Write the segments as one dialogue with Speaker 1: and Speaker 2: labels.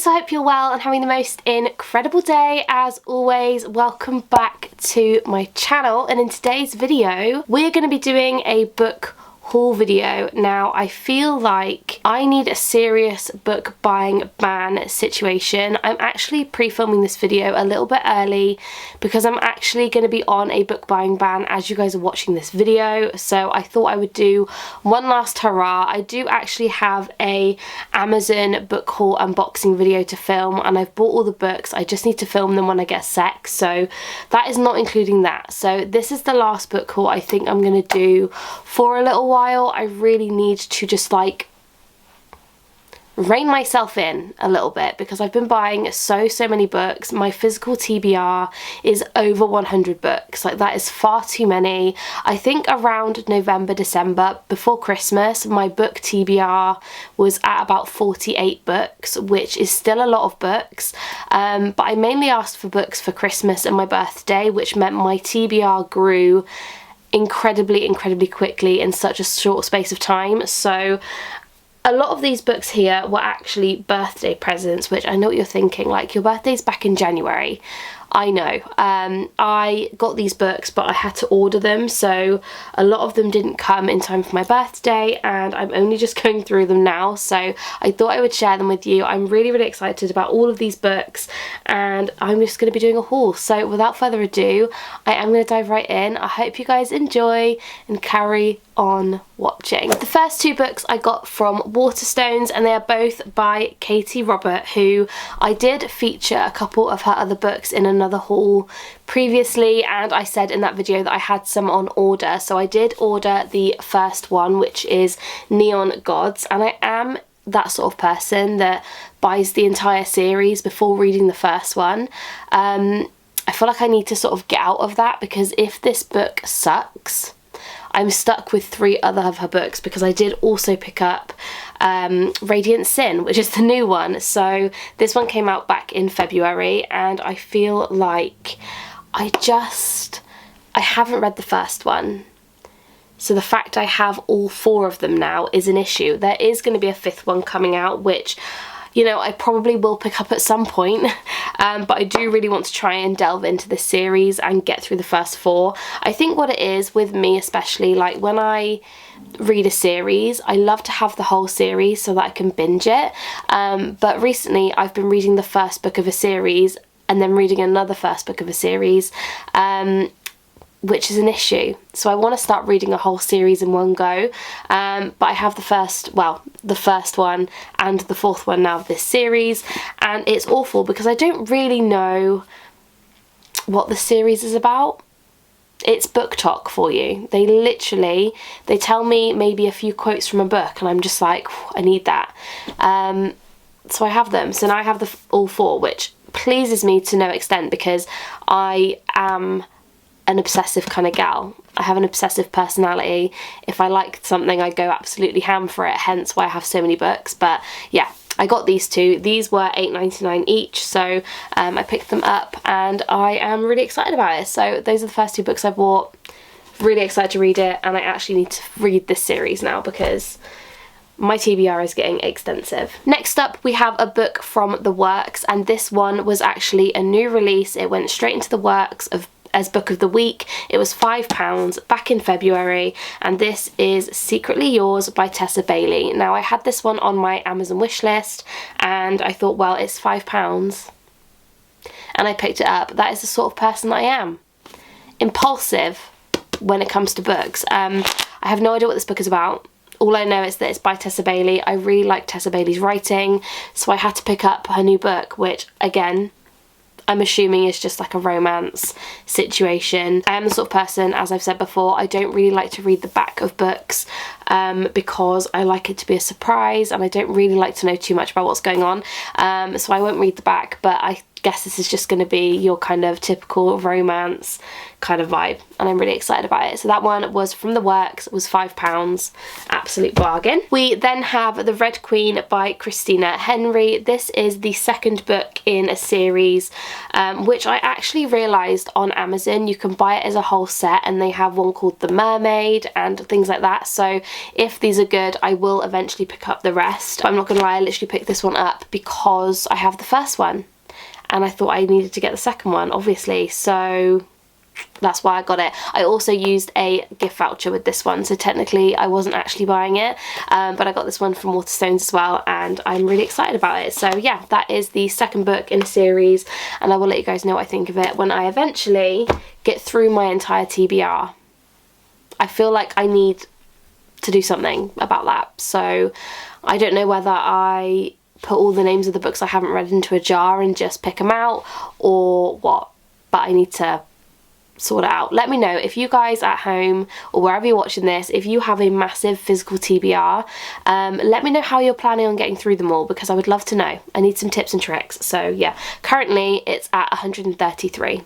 Speaker 1: so I hope you're well and having the most incredible day. As always, welcome back to my channel, and in today's video we're going to be doing a book haul video. Now, I feel like I need a serious book buying ban situation. I'm actually pre-filming this video a little bit early because I'm actually going to be on a book buying ban as you guys are watching this video, so I thought I would do one last hurrah. I do actually have a Amazon book haul unboxing video to film, and I've bought all the books. I just need to film them when I get a sec, so that is not including that. So this is the last book haul I think I'm going to do for a little while. I really need to just like rein myself in a little bit because I've been buying so many books. My physical TBR is over 100 books. Like, that is far too many. I think around November, December, before Christmas, my book TBR was at about 48 books, which is still a lot of books. But I mainly asked for books for Christmas and my birthday, which meant my TBR grew incredibly quickly in such a short space of time. So a lot of these books here were actually birthday presents, which I know what you're thinking, like, your birthday's back in January. I know. I got these books, but I had to order them, so a lot of them didn't come in time for my birthday, and I'm only just going through them now, so I thought I would share them with you. I'm really excited about all of these books, and I'm just going to be doing a haul. So without further ado, I am going to dive right in. I hope you guys enjoy and carry on watching. The first two books I got from Waterstones, and they are both by Katie Robert, who I did feature a couple of her other books in another haul previously, and I said in that video that I had some on order. So I did order the first one, which is Neon Gods, and I am that sort of person that buys the entire series before reading the first one. I feel like I need to sort of get out of that, because if this book sucks, I'm stuck with 3 other of her books, because I did also pick up Radiant Sin, which is the new one. So this one came out back in February, and I feel like I haven't read the first one. So the fact I have all 4 of them now is an issue. There is going to be a 5th one coming out, which, you know, I probably will pick up at some point, but I do really want to try and delve into this series and get through the first 4. I think what it is with me, especially, like, when I read a series, I love to have the whole series so that I can binge it, but recently I've been reading the first book of a series and then reading another first book of a series, which is an issue. So I want to start reading a whole series in one go, but I have the first one and the 4th one now of this series, and it's awful because I don't really know what the series is about. It's book talk for you. They tell me maybe a few quotes from a book, and I'm just like, I need that. So I have them. So now I have all 4, which pleases me to no extent, because I am an obsessive kind of gal. I have an obsessive personality. If I liked something, I'd go absolutely ham for it, hence why I have so many books. But yeah, I got these 2. These were $8.99 each, so I picked them up, and I am really excited about it. So those are the first 2 books I bought. Really excited to read it, and I actually need to read this series now because my TBR is getting extensive. Next up, we have a book from the works, and this one was actually a new release. It went straight into the works as book of the week. It was £5 back in February, and this is Secretly Yours by Tessa Bailey. Now, I had this one on my Amazon wish list, and I thought, well, it's £5, and I picked it up. That is the sort of person that I am. Impulsive when it comes to books. I have no idea what this book is about. All I know is that it's by Tessa Bailey. I really like Tessa Bailey's writing, so I had to pick up her new book, which, again, I'm assuming is just like a romance situation. I am the sort of person, as I've said before, I don't really like to read the back of books because I like it to be a surprise, and I don't really like to know too much about what's going on. So I won't read the back, but I guess this is just going to be your kind of typical romance kind of vibe, and I'm really excited about it. So that one was from The Works, it was £5, absolute bargain. We then have The Red Queen by Christina Henry. This is the second book in a series, which I actually realised on Amazon you can buy it as a whole set, and they have one called The Mermaid and things like that. So if these are good, I will eventually pick up the rest. But I'm not gonna lie, I literally picked this one up because I have the first one and I thought I needed to get the second one, obviously, so that's why I got it. I also used a gift voucher with this one, so technically I wasn't actually buying it, but I got this one from Waterstones as well, and I'm really excited about it. So yeah, that is the second book in a series, and I will let you guys know what I think of it when I eventually get through my entire TBR. I feel like I need to do something about that, so I don't know whether I put all the names of the books I haven't read into a jar and just pick them out or what, but I need to sort it out. Let me know if you guys at home or wherever you're watching this, if you have a massive physical TBR, let me know how you're planning on getting through them all, because I would love to know. I need some tips and tricks. So yeah, currently it's at 133.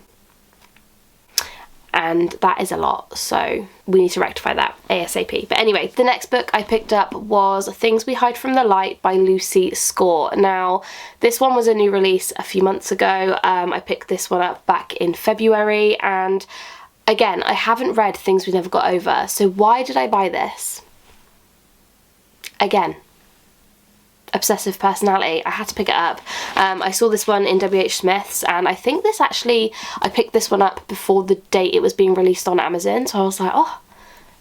Speaker 1: And that is a lot, so we need to rectify that ASAP. But anyway, the next book I picked up was Things We Hide from the Light by Lucy Score. Now, this one was a new release a few months ago. I picked this one up back in February, and again, I haven't read Things We Never Got Over, so why did I buy this? Again, obsessive personality, I had to pick it up. I saw this one in WH Smith's, and I think this actually, I picked this one up before the date it was being released on Amazon, so I was like, oh,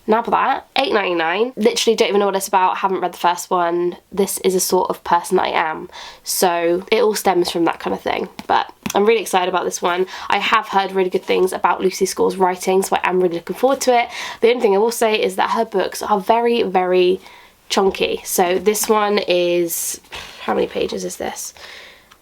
Speaker 1: nab that, £8.99. Literally don't even know what it's about, haven't read the first one. This is a sort of person I am, so it all stems from that kind of thing, but I'm really excited about this one. I have heard really good things about Lucy Score's writing, so I am really looking forward to it. The only thing I will say is that her books are very, very chunky. So this one is, how many pages is this?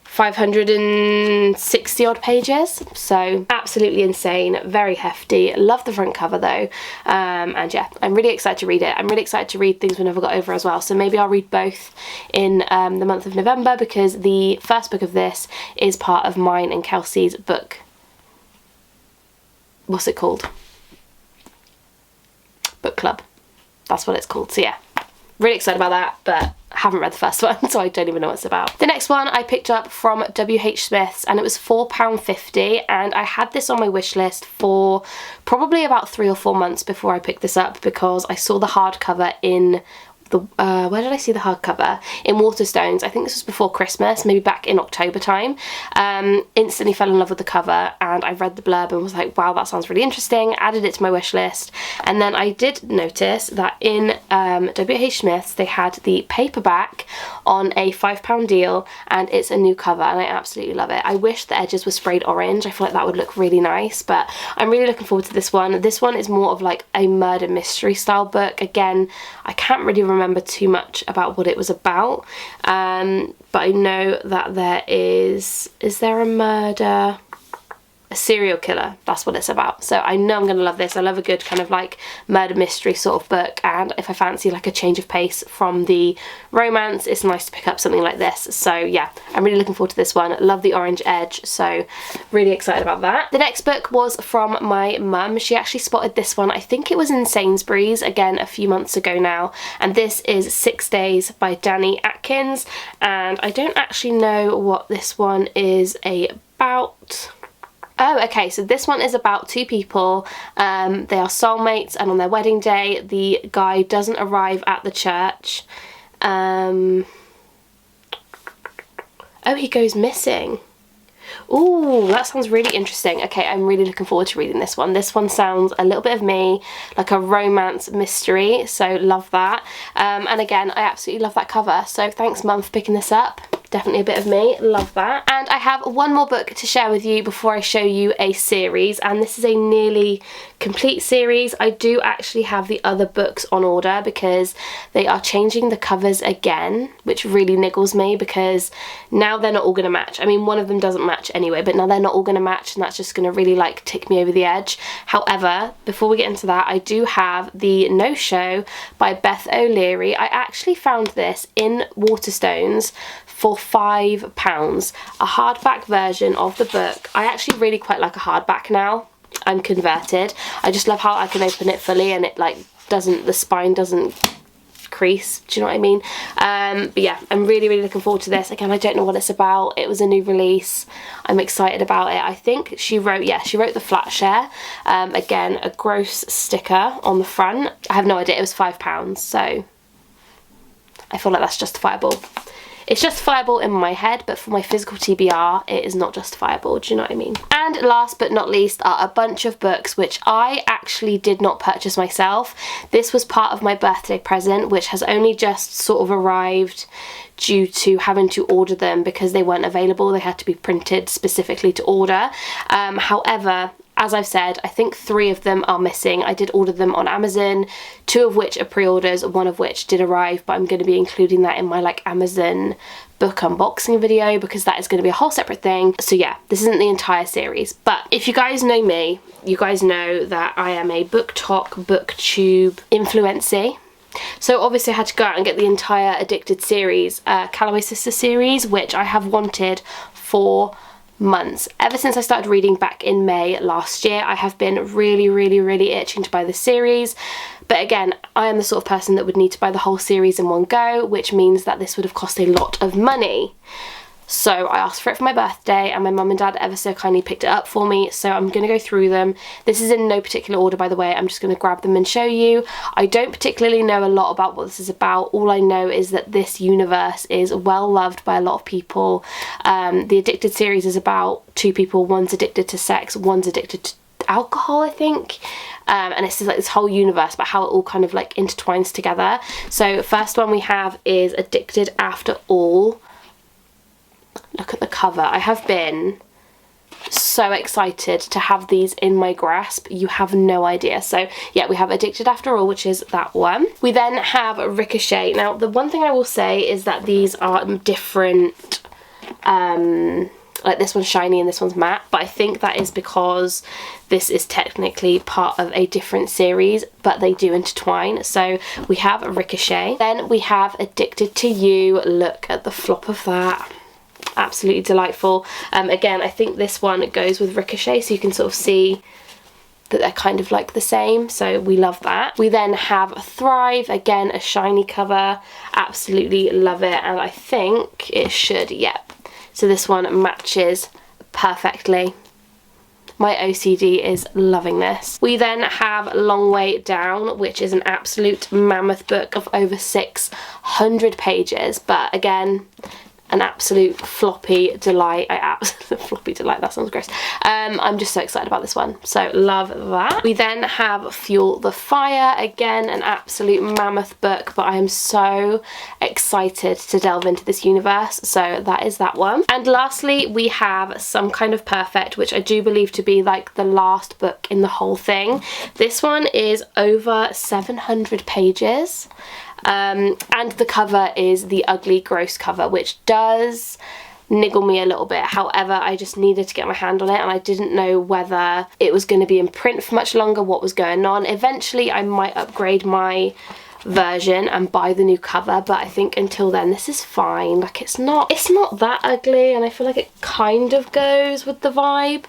Speaker 1: 560 odd pages, so absolutely insane, very hefty. Love the front cover though, and yeah, I'm really excited to read it. I'm really excited to read Things We Never Got Over as well, so maybe I'll read both in the month of November, because the first book of this is part of mine and Kelsey's book, what's it called? Book club, that's what it's called. So yeah, really excited about that, but I haven't read the first one, so I don't even know what it's about. The next one I picked up from WH Smith's, and it was £4.50, and I had this on my wish list for probably about 3 or 4 months before I picked this up, because I saw the hardcover in the, where did I see the hardcover? In Waterstones. I think this was before Christmas, maybe back in October time. Instantly fell in love with the cover, and I read the blurb and was like, wow, that sounds really interesting. Added it to my wish list, and then I did notice that in WH Smith's they had the paperback on a £5 deal, and it's a new cover, and I absolutely love it. I wish the edges were sprayed orange. I feel like that would look really nice, but I'm really looking forward to this one. This one is more of like a murder mystery style book. Again, I can't really remember too much about what it was about, but I know that there is there a murder, a serial killer, that's what it's about, so I know I'm gonna love this. I love a good kind of like murder mystery sort of book, and if I fancy like a change of pace from the romance, it's nice to pick up something like this. So yeah, I'm really looking forward to this one. Love the orange edge, so really excited about that. The next book was from my mum. She actually spotted this one, I think it was in Sainsbury's, again a few months ago now, and this is 6 Days by Danny Atkins, and I don't actually know what this one is about. Oh, okay, so this one is about two people. They are soulmates, and on their wedding day, the guy doesn't arrive at the church. Oh, he goes missing. Ooh, that sounds really interesting. Okay, I'm really looking forward to reading this one. This one sounds a little bit of me, like a romance mystery, so love that. And again, I absolutely love that cover, so thanks Mum for picking this up. Definitely a bit of me, love that. And I have one more book to share with you before I show you a series, and this is a nearly complete series. I do actually have the other books on order because they are changing the covers again, which really niggles me because now they're not all going to match. I mean, one of them doesn't match anyway, but now they're not all going to match, and that's just going to really like tick me over the edge. However, before we get into that, I do have the No Show by Beth O'Leary. I actually found this in Waterstones for £5, a hardback version of the book. I actually really quite like a hardback now. I'm converted. I just love how I can open it fully and it like doesn't, the spine doesn't crease, do you know what I mean? But yeah, I'm really looking forward to this. Again, I don't know what it's about. It was a new release. I'm excited about it. I think she wrote, yeah, she wrote the flat share. Again, a gross sticker on the front. I have no idea. It was £5, so I feel like that's justifiable. It's justifiable in my head, but for my physical TBR, it is not justifiable. Do you know what I mean? And last but not least are a bunch of books which I actually did not purchase myself. This was part of my birthday present, which has only just sort of arrived due to having to order them because they weren't available. They had to be printed specifically to order. However, as I've said, I think 3 of them are missing. I did order them on Amazon, 2 of which are pre-orders, 1 of which did arrive, but I'm going to be including that in my like Amazon book unboxing video because that is going to be a whole separate thing. So yeah, this isn't the entire series, but if you guys know me, you guys know that I am a booktube influencer. So obviously I had to go out and get the entire Addicted series, Calloway Sisters series, which I have wanted for months. Ever since I started reading back in May last year, I have been really itching to buy this series. But again, I am the sort of person that would need to buy the whole series in one go, which means that this would have cost a lot of money. So I asked for it for my birthday and my mum and dad ever so kindly picked it up for me, so I'm going to go through them. This is in no particular order, by the way. I'm just going to grab them and show you. I don't particularly know a lot about what this is about. All I know is that this universe is well loved by a lot of people. The Addicted series is about 2 people. One's addicted to sex, one's addicted to alcohol, I think. And it's just like this whole universe about how it all kind of like intertwines together. So first one we have is Addicted After All. Look at the cover. I have been so excited to have these in my grasp. You have no idea. So yeah, we have Addicted After All, which is that one. We then have Ricochet. Now, the one thing I will say is that these are different. Like this one's shiny and this one's matte, but I think that is because this is technically part of a different series, but they do intertwine. So we have Ricochet. Then we have Addicted to You. Look at the flop of that. Absolutely delightful. Again, I think this one goes with Ricochet, so you can sort of see that they're kind of like the same, so we love that. We then have Thrive, again a shiny cover, absolutely love it, and I think it should, yep. So this one matches perfectly. My OCD is loving this. We then have Long Way Down, which is an absolute mammoth book of over 600 pages, but again, an absolute floppy delight. Floppy delight, that sounds gross. I'm just so excited about this one, so love that. We then have Fuel the Fire, again an absolute mammoth book, but I am so excited to delve into this universe, so that is that one. And lastly we have Some Kind of Perfect, which I do believe to be like the last book in the whole thing. This one is over 700 pages. And the cover is the ugly gross cover, which does niggle me a little bit. However, I just needed to get my hand on it and I didn't know whether it was going to be in print for much longer, what was going on. Eventually I might upgrade my version and buy the new cover, but I think until then this is fine. Like it's not that ugly, and I feel like it kind of goes with the vibe.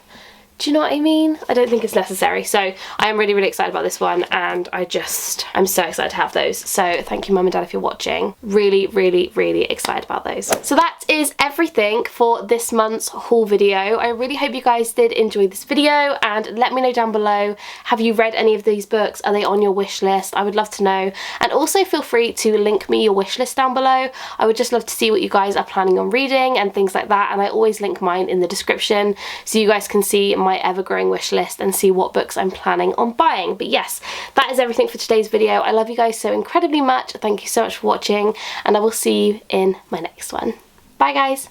Speaker 1: Do you know what I mean? I don't think it's necessary. So I am really excited about this one, and I'm so excited to have those. So thank you, Mum and Dad, if you're watching. Really excited about those. So that is everything for this month's haul video. I really hope you guys did enjoy this video, and let me know down below, have you read any of these books? Are they on your wish list? I would love to know. And also feel free to link me your wish list down below. I would just love to see what you guys are planning on reading and things like that, and I always link mine in the description so you guys can see my ever-growing wish list and see what books I'm planning on buying. But yes, that is everything for today's video. I love you guys so incredibly much. Thank you so much for watching, and I will see you in my next one. Bye guys.